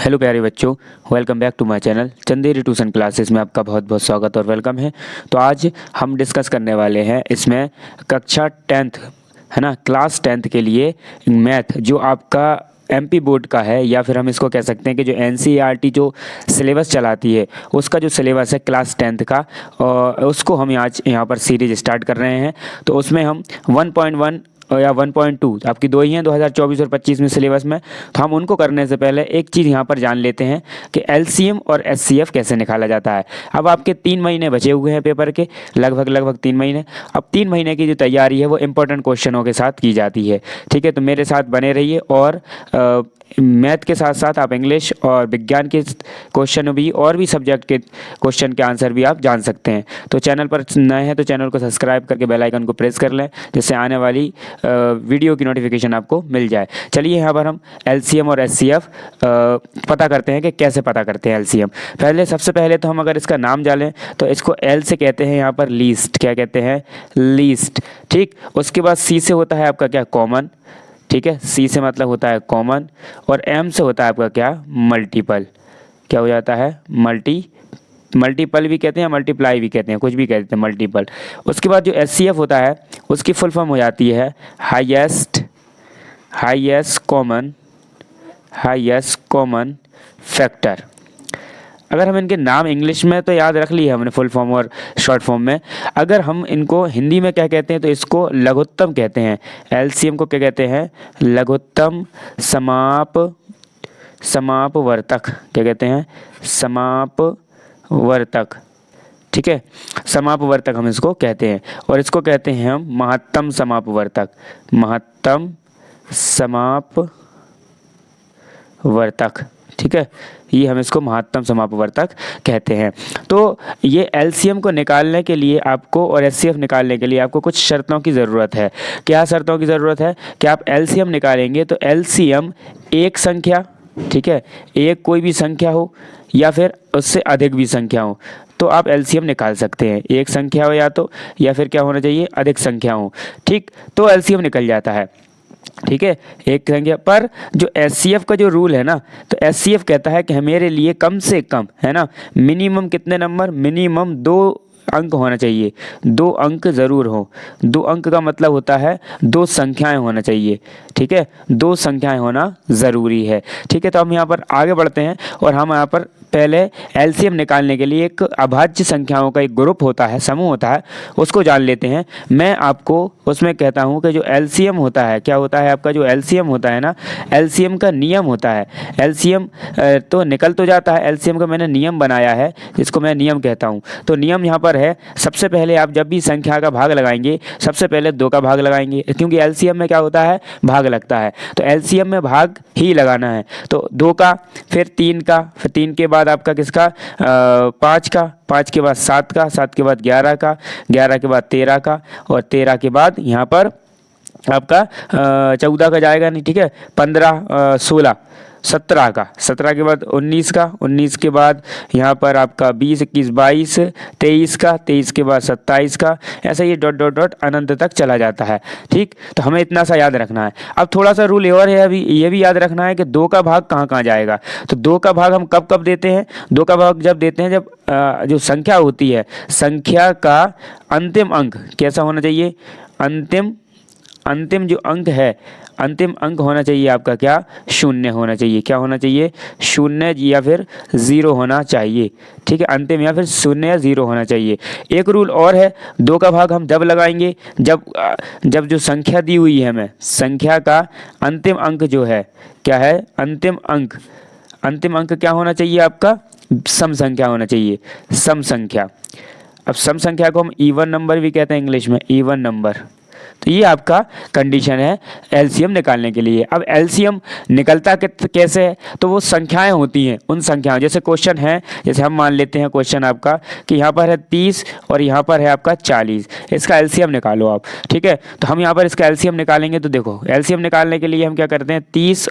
Hello प्यारे बच्चों, welcome back to my channel Chanderi tuition classes में आपका बहुत बहुत स्वागत और वेलकम है। तो आज हम डिस्कस करने वाले हैं इसमें कक्षा 10th है ना, क्लास 10th के लिए मैथ जो आपका एमपी बोर्ड का है, या फिर हम इसको कह सकते हैं कि जो एनसीईआरटी जो सिलेबस चलाती है उसका जो सिलेबस है क्लास 10th का, और उसको हम आज यहाँ पर सीरीज स्टार्ट कर रहे हैं। तो उसमें हम 1.1 या 1.2 आपकी दो ही हैं 2024 और 25 में सिलेबस में। तो हम उनको करने से पहले एक चीज़ यहाँ पर जान लेते हैं कि एलसीएम और एचसीएफ कैसे निकाला जाता है। अब आपके 3 महीने बचे हुए हैं पेपर के, लगभग 3 महीने। अब 3 महीने की जो तैयारी है वो इंपॉर्टेंट क्वेश्चनों के साथ की जाती है। ठीक है, तो मेरे साथ बने रहिए और मैथ के साथ साथ आप इंग्लिश और विज्ञान के क्वेश्चन भी और भी सब्जेक्ट के क्वेश्चन के आंसर भी आप जान सकते हैं। तो चैनल पर नए हैं तो चैनल को सब्सक्राइब करके बेल आइकन को प्रेस कर लें, जिससे आने वाली वीडियो की नोटिफिकेशन आपको मिल जाए। चलिए यहाँ पर हम एलसीएम और एचसीएफ पता करते हैं कि कैसे पता करते हैं एलसीएम। सबसे पहले तो हम अगर इसका नाम जानें तो इसको एल से कहते हैं यहाँ पर लीस्ट, क्या कहते हैं, लीस्ट। ठीक, उसके बाद सी से होता है आपका क्या, कॉमन। ठीक है, सी से मतलब होता है कॉमन, और एम से होता है आपका क्या, मल्टीपल। क्या हो जाता है, मल्टीपल भी कहते हैं, मल्टीप्लाई भी कहते हैं, कुछ भी कहते हैं, मल्टीपल। उसके बाद जो एचसीएफ होता है उसकी फुल फॉर्म हो जाती है हाईएस्ट कॉमन फैक्टर। अगर हम इनके नाम इंग्लिश में तो याद रख लिए हमने फुल फॉर्म और शॉर्ट फॉर्म में, अगर हम इनको हिंदी में क्या कहते हैं तो इसको लघुत्तम कहते हैं। एलसीएम को क्या कहते हैं, लघुत्तम समापवर्तक। क्या कहते हैं, समापवर्तक। ठीक है, समापवर्तक हम इसको कहते हैं, और इसको कहते हैं हम महत्तम समापवर्तक। महत्तम समापवर्तक, ठीक है, ये हम इसको महत्तम समापवर्तक कहते हैं। तो ये एलसीएम को निकालने के लिए आपको और एचसीएफ निकालने के लिए आपको कुछ शर्तों की ज़रूरत है। क्या शर्तों की ज़रूरत है कि आप एलसीएम निकालेंगे तो एलसीएम एक संख्या, ठीक है, एक कोई भी संख्या हो या फिर उससे अधिक भी संख्या हो तो आप एलसीएम निकाल सकते हैं। एक संख्या हो या फिर क्या होना चाहिए, अधिक संख्या हो। ठीक, तो एलसीएम निकल जाता है। ठीक है, एक संख्या पर जो एचसीएफ का जो रूल है ना, तो एचसीएफ कहता है कि मेरे लिए कम से कम, है ना, मिनिमम कितने नंबर, मिनिमम 2 अंक होना चाहिए, 2 अंक ज़रूर हो। 2 अंक का मतलब होता है 2 संख्याएं होना चाहिए। ठीक है, 2 संख्याएं होना ज़रूरी है। ठीक है, तो हम यहाँ पर आगे बढ़ते हैं और हम यहाँ पर पहले एलसीएम निकालने के लिए एक अभाज्य संख्याओं का एक ग्रुप होता है, समूह होता है, उसको जान लेते हैं। मैं आपको उसमें कहता हूँ कि जो एलसीएम होता है, क्या होता है आपका, जो एलसीएम होता है ना, एलसीएम का नियम होता है। एलसीएम तो निकल तो जाता है, एलसीएम का मैंने नियम बनाया है जिसको मैं नियम कहता हूँ। तो नियम यहाँ पर है, सबसे पहले आप जब भी संख्या का भाग लगाएंगे सबसे पहले 2 का भाग लगाएंगे, क्योंकि एलसीएम में क्या होता है, भाग लगता है। तो एलसीएम में भाग ही लगाना है। तो 2 का, फिर 3 का, फिर 3 के बाद आपका किसका, 5 का, 5 के बाद 7 का, 7 के बाद 11 का, 11 के बाद 13 का, और 13 के बाद यहाँ पर आपका 14 का जाएगा नहीं। ठीक है, 15, 16, 17 का, 17 के बाद 19 का, 19 के बाद यहाँ पर आपका 20, 21, 22, 23 का, 23 के बाद 27 का, ऐसा ये डॉट डॉट डॉट अनंत तक चला जाता है। ठीक, तो हमें इतना सा याद रखना है। अब थोड़ा सा रूल और है, अभी ये भी याद रखना है कि 2 का भाग कहाँ कहाँ जाएगा। तो 2 का भाग हम कब कब देते हैं, 2 का भाग जब देते हैं जब जो संख्या होती है, संख्या का अंतिम अंक कैसा होना चाहिए, अंतिम जो अंक है, अंतिम अंक होना चाहिए आपका क्या, 0 होना चाहिए। क्या होना चाहिए, 0 या फिर 0 होना चाहिए। ठीक है, अंतिम या फिर 0 या 0 होना चाहिए। एक रूल और है, 2 का भाग हम जब लगाएंगे जब जो संख्या दी हुई है हमें, संख्या का अंतिम अंक जो है, क्या है, अंतिम अंक क्या होना चाहिए आपका, सम संख्या होना चाहिए, सम संख्या। अब सम संख्या को हम इवन नंबर भी कहते हैं इंग्लिश में, इवन नंबर। तो ये आपका कंडीशन है एलसीएम निकालने के लिए। अब एलसीएम निकलता कैसे है, तो वो संख्याएं होती हैं, उन संख्याओं, जैसे क्वेश्चन है, जैसे हम मान लेते हैं क्वेश्चन आपका कि यहाँ पर है 30 और यहाँ पर है आपका 40, इसका एलसीएम निकालो आप। ठीक है, तो हम यहाँ पर इसका एलसीएम निकालेंगे। तो देखो, एलसीएम निकालने के लिए हम क्या करते हैं, 30,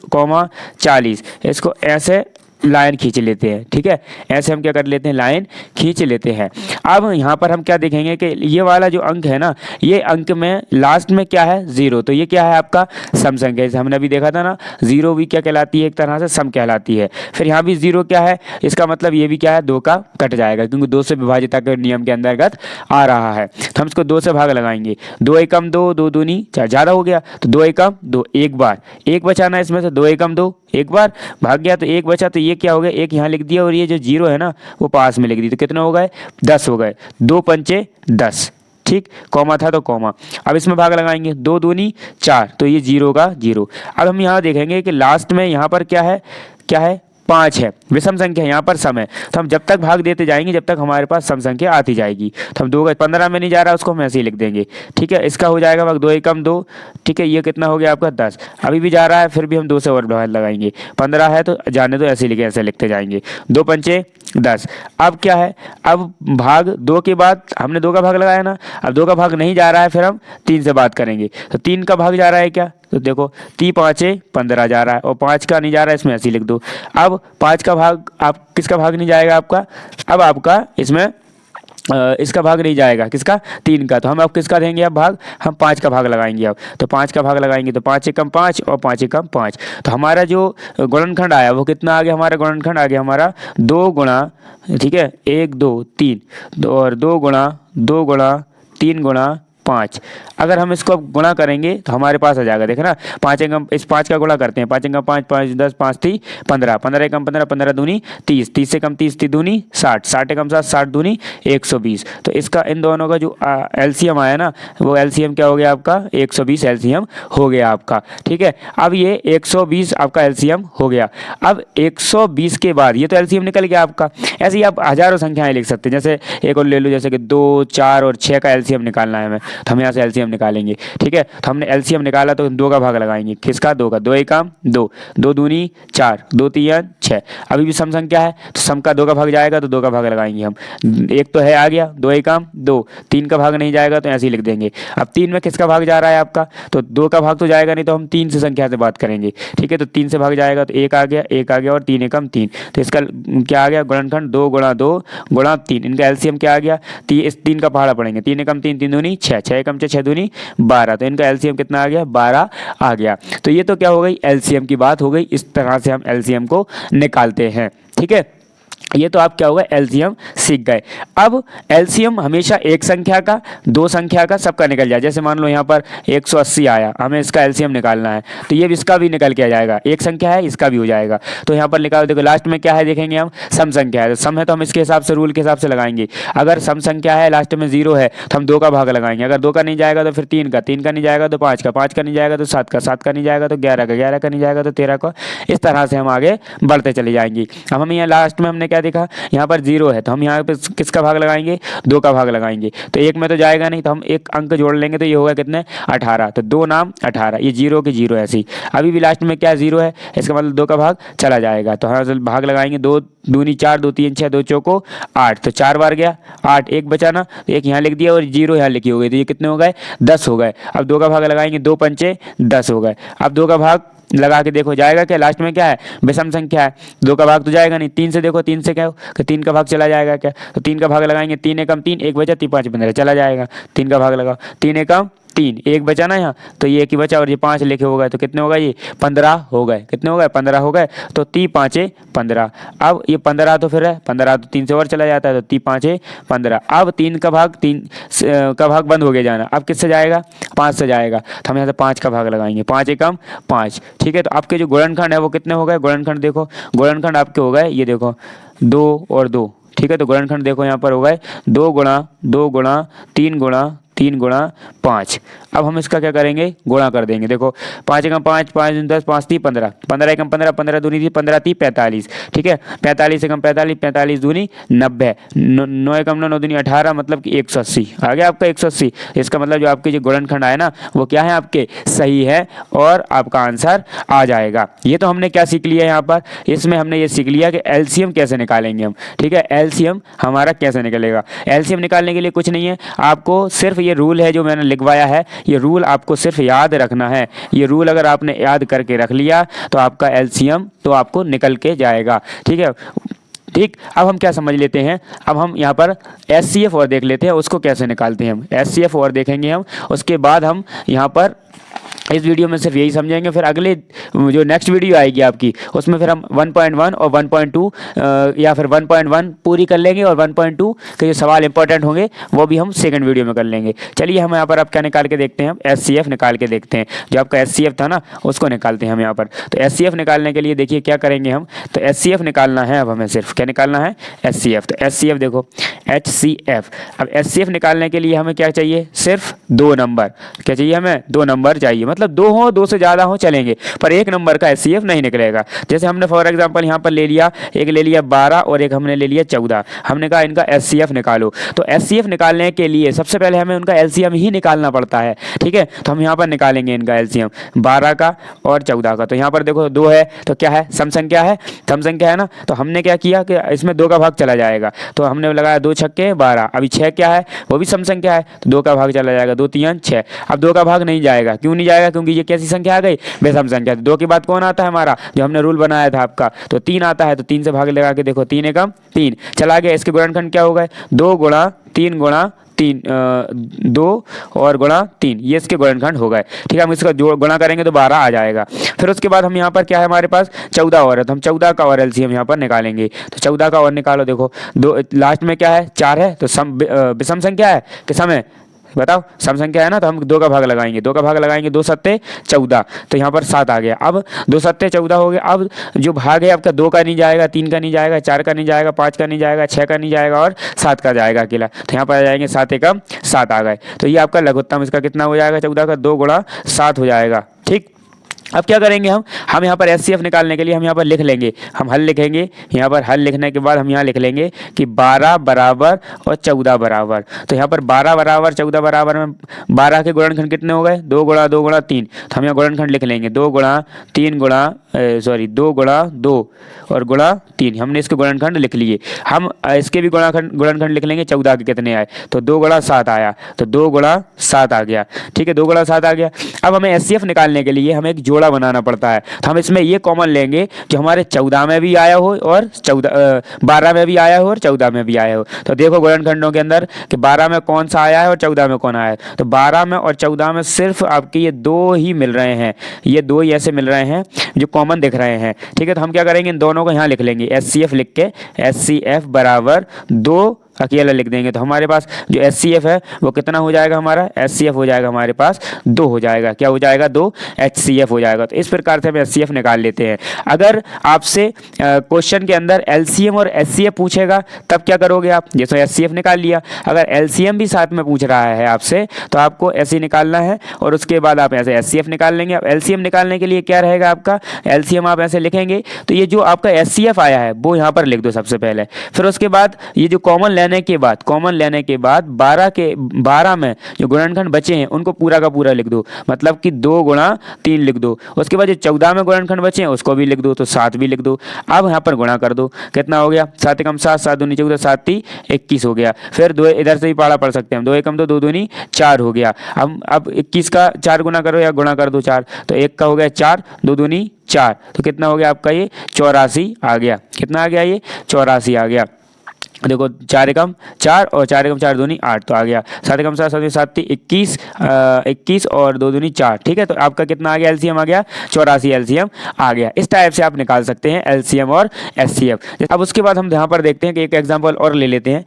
40, इसको ऐसे लाइन खींच लेते हैं। ठीक है, ऐसे हम क्या कर लेते हैं, लाइन खींच लेते हैं। अब यहाँ पर हम क्या देखेंगे कि ये वाला जो अंक है ना, ये अंक में लास्ट में क्या है, 0, तो ये क्या है आपका सम संख्या। जैसे हमने अभी देखा था ना, 0 भी क्या कहलाती है, एक तरह से सम कहलाती है। फिर यहाँ भी 0 क्या है, इसका मतलब ये भी क्या है, 2 का कट जाएगा, क्योंकि 2 से विभाजित के नियम के अंतर्गत आ रहा है। तो हम इसको 2 से भाग लगाएंगे, 2 एकम 2, 2 दूनी 4, ज़्यादा हो गया तो 2 एकम 2, एक बार एक बचाना है इसमें से, 2 एकम 2 एक बार भाग गया तो एक बचा, तो ये क्या हो गया, एक यहाँ लिख दिया और ये जो 0 है ना वो पास में लिख दी, तो कितने हो गए, 10 हो गए, 2 पंचे 10, ठीक, कॉमा था तो कॉमा। अब इसमें भाग लगाएंगे, 2 दूनी 4, तो ये 0 का 0। अब हम यहाँ देखेंगे कि लास्ट में यहाँ पर क्या है, क्या है, 5 है, विषम संख्या, यहाँ पर सम है, तो हम जब तक भाग देते जाएंगे जब तक हमारे पास सम संख्या आती जाएगी। तो हम 2 का 15 में नहीं जा रहा, उसको हम ऐसे ही लिख देंगे, ठीक है। इसका हो जाएगा भाग 2 एकम 2, ठीक है, ये कितना हो गया आपका 10, अभी भी जा रहा है, फिर भी हम 2 से और भाग लगाएंगे, 15 है तो जाने दो, ऐसे लिखे, ऐसे लिखते जाएंगे, 2 पंचे 10। अब क्या है, अब भाग 2 के बाद हमने 2 का भाग लगाया ना, अब 2 का भाग नहीं जा रहा है, फिर हम 3 से बात करेंगे, तो 3 का भाग जा रहा है क्या, तो देखो 3 5 15 जा रहा है, और 5 का नहीं जा रहा है, इसमें ऐसे ही लिख दो। अब 5 का भाग, आप किसका भाग नहीं जाएगा आपका, अब आपका इसमें इसका भाग नहीं जाएगा, किसका, 3 का, तो हम अब किसका देंगे, अब भाग हम 5 का भाग लगाएंगे। अब तो 5 का भाग लगाएंगे तो 5 एकम 5 और 5 एकम 5, तो हमारा जो गुणनखंड आया वो कितना आ गया, हमारा गुणनखंड आ गया हमारा 2 गुणा, ठीक है, 1 2 3 और 2 गुणा 2 गुणा 3 गुणा 5। अगर हम इसको अब गुणा करेंगे तो हमारे पास आ जाएगा, देखना 5 एकम, इस 5 का गुणा करते हैं, 5 एकम 5 5 10 5 3 15, 15 एकम 15 15 दूनी 30, 30 एकम 30 30 दूनी 60, 60 एकम 60 60 दूनी 120। तो इसका इन दोनों का जो एलसीएम आया ना, वो एलसीएम क्या हो गया आपका, 120 एलसीएम हो गया आपका, ठीक है। अब ये 120 आपका एलसीएम हो गया। अब 120 के बाद ये तो एलसीएम निकल गया आपका, ऐसे ही आप हजारों संख्याएं लिख सकते हैं, जैसे एक और ले लो, जैसे कि 2 4 और 6 का एलसीएम निकालना है हमें, तो हम यहाँ से एलसीएम निकालेंगे, ठीक है। तो हमने एलसीएम निकाला तो 2 का भाग लगाएंगे, किसका, 2 का, 2 एकम 2, 2 दूनी 4, 2 3 6। अभी भी सम संख्या है तो सम का 2 का भाग जाएगा तो 2 का भाग लगाएंगे हम, एक तो है आ गया, 2 एकम 2, 3 का भाग नहीं जाएगा तो ऐसे ही लिख देंगे। अब 3 में किसका भाग जा रहा है आपका, तो 2 का भाग तो जाएगा नहीं, तो हम 3 से संख्या से बात करेंगे, ठीक है। तो 3 से भाग जाएगा तो 1 आ गया, 1 आ गया और 3 एकम 3, तो इसका क्या आ गया, गुणनखंड 2 गुणा 2 गुणा 3, इनका एलसीएम क्या आ गया, इस 3 का पहाड़ा पड़ेंगे, 3 एकम 3 3 दूनी 6, 6 एकम 6 6 दूनी 12, तो इनका एलसीएम कितना आ गया, 12 आ गया। तो ये तो क्या हो गई, एलसीएम की बात हो गई, इस तरह से हम एलसीएम को निकालते हैं, ठीक है। ये तो आप क्या होगा, एलसीएम सीख गए। अब एलसीएम हमेशा एक संख्या का, दो संख्या का, सबका निकल जाए। जैसे मान लो यहाँ पर 180 आया, हमें इसका एलसीएम निकालना है, तो ये भी इसका भी निकल के आ जाएगा, एक संख्या है इसका भी हो जाएगा। तो यहाँ पर निकाल, देखो लास्ट में क्या है देखेंगे हम, सम संख्या है, तो सम है तो हम इसके हिसाब से, रूल के हिसाब से लगाएंगे। अगर सम संख्या है लास्ट में 0 है तो हम 2 का भाग लगाएंगे, अगर 2 का नहीं जाएगा तो फिर 3 का, 3 का नहीं जाएगा तो 5 का, 5 का नहीं जाएगा तो 7 का, 7 का नहीं जाएगा तो 11 का, 11 का नहीं जाएगा तो 13 का। इस तरह से हम आगे बढ़ते चले जाएंगे। अब हम यहाँ लास्ट में हमने क्या देखा, यहाँ पर 0 है तो हम यहाँ पे किसका भाग लगाएंगे, 2 का भाग लगाएंगे, तो एक में तो जाएगा नहीं, तो हम एक अंक जोड़ लेंगे, तो ये होगा कितने, 18, तो 2 नाम 18, ये 0 के 0 ऐसे ही। अभी भी लास्ट में क्या 0 है, इसका मतलब 2 का भाग चला जाएगा, तो हाँ भाग लगाएंगे, 2 दूनी 4, 2 3 6, 2 चौको 8, तो 4 बार गया 8, एक बचाना, तो एक यहाँ लिख दिया और 0 यहाँ लिखी हो गई, तो ये कितने हो गए, 10 हो गए। अब 2 का भाग लगाएंगे, 2 पंचे 10 हो गए। अब 2 का भाग लगा के देखो जाएगा क्या, लास्ट में क्या है, विषम संख्या है, 2 का भाग तो जाएगा नहीं, 3 से देखो, 3 से क्या हो कि 3 का भाग चला जाएगा क्या, तो 3 का भाग लगाएंगे, 3 एकम 3, एक बचा, 3 5 15 चला जाएगा, 3 का भाग लगाओ, 3 एकम 3, एक बचा ना यहाँ, तो ये एक ही बचा और ये 5 लिखे हो गए, तो कितने हो गए, ये 15 हो गए, कितने हो गए, 15 हो गए, तो 3 5 15। अब ये 15 तो फिर है, 15 तो 3 से और चला जाता है, तो 3 5 15। अब 3 का भाग, 3 का भाग बंद हो गया जाना, अब किससे जाएगा, 5 से जाएगा, तो हम यहाँ से 5 का भाग लगाएंगे, 5 एकम 5, ठीक है। तो आपके जो गुणनखंड है वो कितने हो गए, गुणनखंड देखो, गुणनखंड आपके हो गए, ये देखो 2 और 2, ठीक है। तो गुणनखंड देखो यहाँ पर हो गए 2 गुणा 2 गुणा 3 गुणा 3 गुणा 5। अब हम इसका क्या करेंगे, गुणा कर देंगे, देखो 5 एकम 5, 5 10, 5 3 15, 15 एकम 15, 15 दूनी थी 15 3 45, ठीक है। 45 एकम 45, 45 दूनी 90, 9 एकम 9, 9 दूनी 18, मतलब कि 180 आ गया आपका 180। इसका मतलब जो आपके जो गुणनखंड आए ना वो क्या है आपके, सही है, और आपका आंसर आ जाएगा। ये तो हमने क्या सीख लिया यहाँ पर, इसमें हमने ये सीख लिया कि एलसीएम कैसे निकालेंगे हम, ठीक है। एलसीएम हमारा कैसे निकलेगा, एलसीएम निकालने के लिए कुछ नहीं है, आपको सिर्फ ये रूल है जो मैंने लिखवाया है, ये रूल आपको सिर्फ याद रखना है। ये रूल अगर आपने याद करके रख लिया तो आपका एलसीएम तो आपको निकल के जाएगा, ठीक है। ठीक, अब हम क्या समझ लेते हैं, अब हम यहाँ पर HCF और देख लेते हैं, उसको कैसे निकालते हैं हम। HCF और देखेंगे हम, उसके बाद हम यहाँ पर इस वीडियो में सिर्फ यही समझेंगे। फिर अगले जो नेक्स्ट वीडियो आएगी आपकी, उसमें फिर हम 1.1 और 1.2 या फिर 1.1 पूरी कर लेंगे, और 1.2 के जो सवाल इंपॉर्टेंट होंगे वो भी हम सेकंड वीडियो में कर लेंगे। चलिए हम यहाँ पर आप क्या निकाल के देखते हैं, हम HCF निकाल के देखते हैं। जो आपका HCF था ना, उसको निकालते हैं हम यहाँ पर। तो HCF निकालने के लिए देखिए क्या करेंगे हम, तो HCF निकालना है। अब हमें सिर्फ क्या निकालना है, HCF। तो HCF देखो, HCF। अब HCF निकालने के लिए हमें क्या चाहिए, सिर्फ 2 नंबर। क्या चाहिए हमें, 2 नंबर चाहिए, मतलब 2 हो, 2 से ज़्यादा हो चलेंगे, पर एक नंबर का HCF नहीं निकलेगा। जैसे हमने फॉर एग्जांपल यहाँ पर ले लिया, एक ले लिया 12 और एक हमने ले लिया 14। हमने कहा इनका HCF निकालो। तो HCF निकालने के लिए सबसे पहले हमें उनका LCM ही निकालना पड़ता है। ठीक है, तो हम यहाँ पर निकालेंगे इनका LCM 12 का और 14 का। तो यहाँ पर देखो 2 है, तो क्या है, सम संख्या है, सम संख्या है ना। तो हमने क्या किया कि इसमें 2 का भाग चला जाएगा, तो हमने लगाया 2 छक्के 12। अभी 6 क्या है, वो भी सम संख्या है, तो 2 का भाग चला जाएगा, 2 3 6। अब 2 का भाग नहीं जाएगा, क्यों नहीं जाएगा, क्योंकि ये कैसी संख्या आ गई, बेसम संख्या। तो 2 के बाद कौन आता है हमारा, जो हमने रूल बनाया था आपका, तो 3 आता है। तो 3 से भाग लगा के देखो, 3 एकम 3 चला गया। इसके गुणनखंड क्या हो गए, 2 गुणा 3 गुणा 3, 2 और गुणा 3, ये इसके गुणनखंड हो गए। ठीक है, हम इसका जो गुणा करेंगे तो 12 आ जाएगा। फिर उसके बाद हम यहाँ पर क्या है हमारे पास 14 और है, तो हम 14 का और LCM यहाँ पर निकालेंगे। तो 14 का और निकालो, देखो 2 लास्ट में क्या है, 4 है, तो सम विषम संख्या है कि सम है, बताओ, सम संख्या है ना। तो हम 2 का भाग लगाएंगे, 2 का भाग लगाएंगे, 2 सत्ते 14, तो यहाँ पर 7 आ गया। अब 2 सत्ते 14 हो गया। अब जो भाग है आपका 2 का नहीं जाएगा, 3 का नहीं जाएगा, 4 का नहीं जाएगा, 5 का नहीं जाएगा, 6 का नहीं जाएगा और 7 का जाएगा अकेला। तो यहाँ पर आ जाएंगे 7 एकम 7 आ गए। तो ये आपका लघुत्तम इसका कितना हो जाएगा, 14 का 2 गुणा 7 हो जाएगा। ठीक, अब क्या करेंगे हम यहाँ पर HCF निकालने के लिए हम यहाँ पर लिख लेंगे, हम हल लिखेंगे। यहाँ पर हल लिखने के बाद हम यहाँ लिख लेंगे कि 12 बराबर और 14 बराबर। तो यहाँ पर 12 बराबर 14 बराबर में 12 के गुणनखंड कितने हो गए, 2 गुणा 2 गुणा 3। तो हम यहाँ गुणनखंड लिख लेंगे, 2 गुणा 3 गुणा 2 गुणा 2 और गुणा 3। हमने इसके गुणनखंड लिख लिए। हम इसके भी गुणनखंड लिख लेंगे, 14 के कितने आए, तो 2 गुणा 7 आया, तो 2 गुणा 7 आ गया। ठीक है, 2 गुणा 7 आ गया। अब हमें HCF निकालने के लिए हमें एक जोड़ा बनाना पड़ता है। तो हम इसमें ये कॉमन लेंगे जो हमारे 14 में भी आया हो और 12 में भी आया हो और 14 में भी आया हो। तो देखो गुणनखंडों के अंदर कि 12 में कौन सा आया है और 14 में कौन आया है। तो 12 में और 14 में सिर्फ आपके ये 2 ही मिल रहे हैं, ये 2 ही ऐसे मिल रहे हैं जो कॉमन दिख रहे हैं। ठीक है, तो हम क्या करेंगे, इन दोनों को यहाँ लिख लेंगे, HCF लिख के HCF बराबर 2 अकेला लिख देंगे। तो हमारे पास जो HCF है वो कितना हो जाएगा, हमारा HCF हो जाएगा हमारे पास 2 हो जाएगा। क्या हो जाएगा, 2 HCF हो जाएगा। तो इस प्रकार से हम HCF निकाल लेते हैं। अगर आपसे क्वेश्चन के अंदर LCM और HCF पूछेगा तब क्या करोगे आप, जैसे HCF निकाल लिया, अगर LCM भी साथ में पूछ रहा है आपसे तो आपको ऐसे निकालना है और उसके बाद आप ऐसे HCF निकाल लेंगे। अब LCM निकालने के लिए क्या रहेगा आपका, LCM आप ऐसे लिखेंगे, तो ये जो आपका HCF आया है वो यहाँ पर लिख दो सबसे पहले। फिर उसके बाद ये जो कॉमन लेने के बाद 12 में जो गुणनखंड बचे हैं उनको पूरा का पूरा लिख दो, मतलब कि 2 गुणा 3 लिख दो। उसके बाद जो 14 में गुणनखंड बचे हैं उसको भी लिख दो, तो 7 भी लिख दो। अब यहाँ पर गुणा कर दो, कितना हो गया, 7 एकम 7, 7 दूनी 14, 7 3 21 हो गया। फिर 2 इधर से भी पाड़ा पढ़ सकते हैं, 2 एकम 2, 2 दूनी 4 हो गया। अब 21 का 4 गुना करो या गुणा कर दो 4, तो 1 का हो गया 4, 2 दूनी 4, तो कितना हो गया आपका ये 84 आ गया। कितना आ गया, ये 84 आ गया। देखो 4 एकम 4 और 4 एकम 4 दूनी 8, तो आ गया 7 एकम 7, 7 7 21, 21 और 2 दूनी 4। ठीक है, तो आपका कितना आ गया, LCM आ गया 84 LCM आ गया। इस टाइप से आप निकाल सकते हैं LCM और HCF। अब उसके बाद हम यहाँ पर देखते हैं कि एक एग्जाम्पल और ले लेते हैं,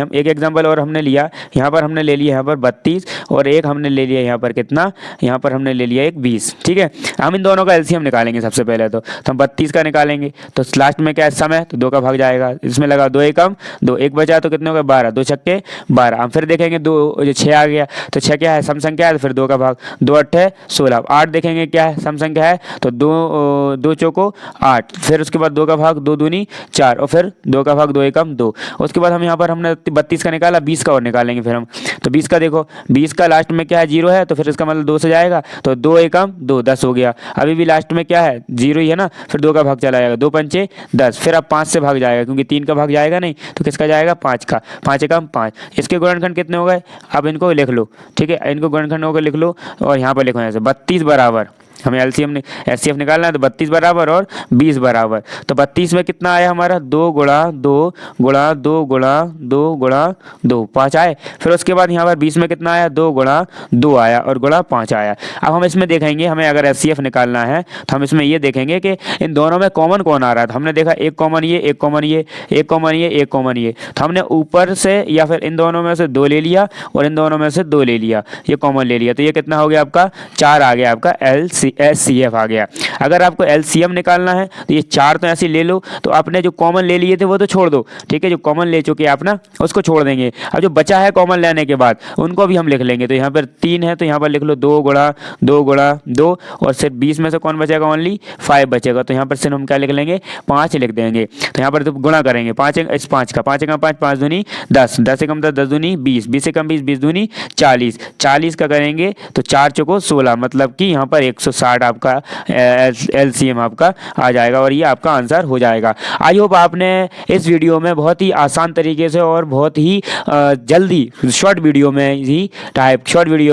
हम एक एग्जाम्पल और हमने लिया, यहाँ पर हमने ले लिया यहाँ पर 32 और एक हमने ले लिया यहाँ पर कितना, यहाँ पर हमने ले लिया एक 20। ठीक है, हम इन दोनों का LCM निकालेंगे सबसे पहले। तो हम 32 का निकालेंगे, तो लास्ट में क्या समय, तो 2 का भाग जाएगा, इसमें लगा 2 एकम 2, 1 बचा तो कितने हो गए 12, 2 छक्के 12। हम फिर देखेंगे 2 जो 6 आ गया, तो 6 क्या है, सम संख्या है, तो फिर 2 का भाग, 2 8 16। 8 देखेंगे क्या है, सम संख्या है, तो 2 चौको 8। फिर उसके बाद 2 का भाग, 2 दूनी 4 और फिर 2 का भाग, 2 एकम 2। उसके बाद हम यहाँ पर हमने 32 का निकाला, 20 का और निकालेंगे फिर हम। तो 20 का देखो, 20 का लास्ट में क्या है 0 है, तो फिर इसका मतलब 2 से जाएगा, तो 2 एकम 2 10 हो गया। अभी भी लास्ट में क्या है 0 ही है ना, फिर 2 का भाग चला जाएगा, 2 पंचे 10। फिर अब 5 से भाग जाएगा क्योंकि 3 का भाग जाएगा नहीं, तो किसका जाएगा 5 का, 5 एकम 5। इसके गुणनखंड कितने हो गए, अब इनको लिख लो। ठीक है, इनको गुणनखंड होकर लिख लो और यहाँ पर लिखो ऐसे 32 बराबर हमें एचसीएफ निकालना है, तो 32 बराबर और 20 बराबर, तो 32 में कितना आया हमारा 2 गुणा 2 गुणा 2 गुणा 2 गुणा 2, 5 आए। फिर उसके बाद यहाँ पर 20 में कितना आया 2 गुणा 2 आया और गुणा 5 आया। अब हम इसमें देखेंगे, हमें अगर एचसीएफ निकालना है तो हम इसमें ये देखेंगे कि इन दोनों में कॉमन कौन आ रहा है। तो हमने देखा एक कॉमन ये, एक कॉमन ये, एक कॉमन ये, एक कॉमन ये, तो हमने ऊपर से या फिर इन दोनों में से 2 ले लिया और इन दोनों में से 2 ले लिया, ये कॉमन ले लिया, तो ये कितना हो गया आपका 4 आ गया, आपका एचसीएफ आ गया। अगर आपको एलसीएम निकालना है तो ये 4 तो ऐसे ले लो, तो आपने जो कॉमन ले लिए थे वो तो छोड़ दो, ठीक है, जो कॉमन ले चुके आप ना उसको छोड़ देंगे। अब जो बचा है कॉमन लेने के बाद उनको भी हम लिख लेंगे, तो यहाँ पर 3 है तो यहाँ पर लिख लो 2 गुणा 2 गुणा 2, और सिर्फ 20 में से कौन बचेगा, ओनली 5 बचेगा, तो यहाँ पर सिर्फ हम क्या लिख लेंगे 5 लिख देंगे। तो यहाँ पर तो गुणा करेंगे 5 इस 5 का, 5 5 5 दूनी 10, 10 से कम 10, 10 दूनी 20, 20 से कम 20, 20 दूनी 40, 40 का करेंगे तो 4 चौको 16, मतलब कि यहाँ पर 160 आपका एलसीएम आपका आ जाएगा और ये आपका आंसर हो जाएगा। आई होप आपने इस वीडियो में बहुत ही आसान तरीके से और बहुत ही जल्दी शॉर्ट वीडियो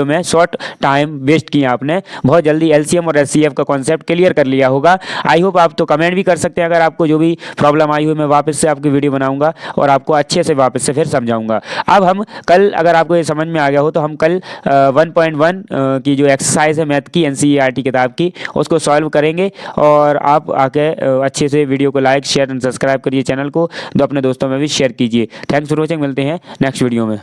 में शॉर्ट टाइम वेस्ट किया आपने, बहुत जल्दी एलसीएम और एचसीएफ का कॉन्सेप्ट क्लियर कर लिया होगा। आई होप आप तो कमेंट भी कर सकते हैं, अगर आपको जो भी प्रॉब्लम आई हो मैं वापस से आपकी वीडियो बनाऊंगा और आपको अच्छे से वापस से फिर समझाऊंगा। अब हम कल, अगर आपको ये समझ में आ गया हो तो हम कल 1.1 की जो एक्सरसाइज है मैथ की एनसीईआरटी किताब की उसको सॉल्व करेंगे, और आप आके अच्छे से वीडियो को लाइक शेयर एंड सब्सक्राइब करिए, चैनल को तो अपने दोस्तों में भी शेयर कीजिए। थैंक्स फॉर वॉचिंग, मिलते हैं नेक्स्ट वीडियो में।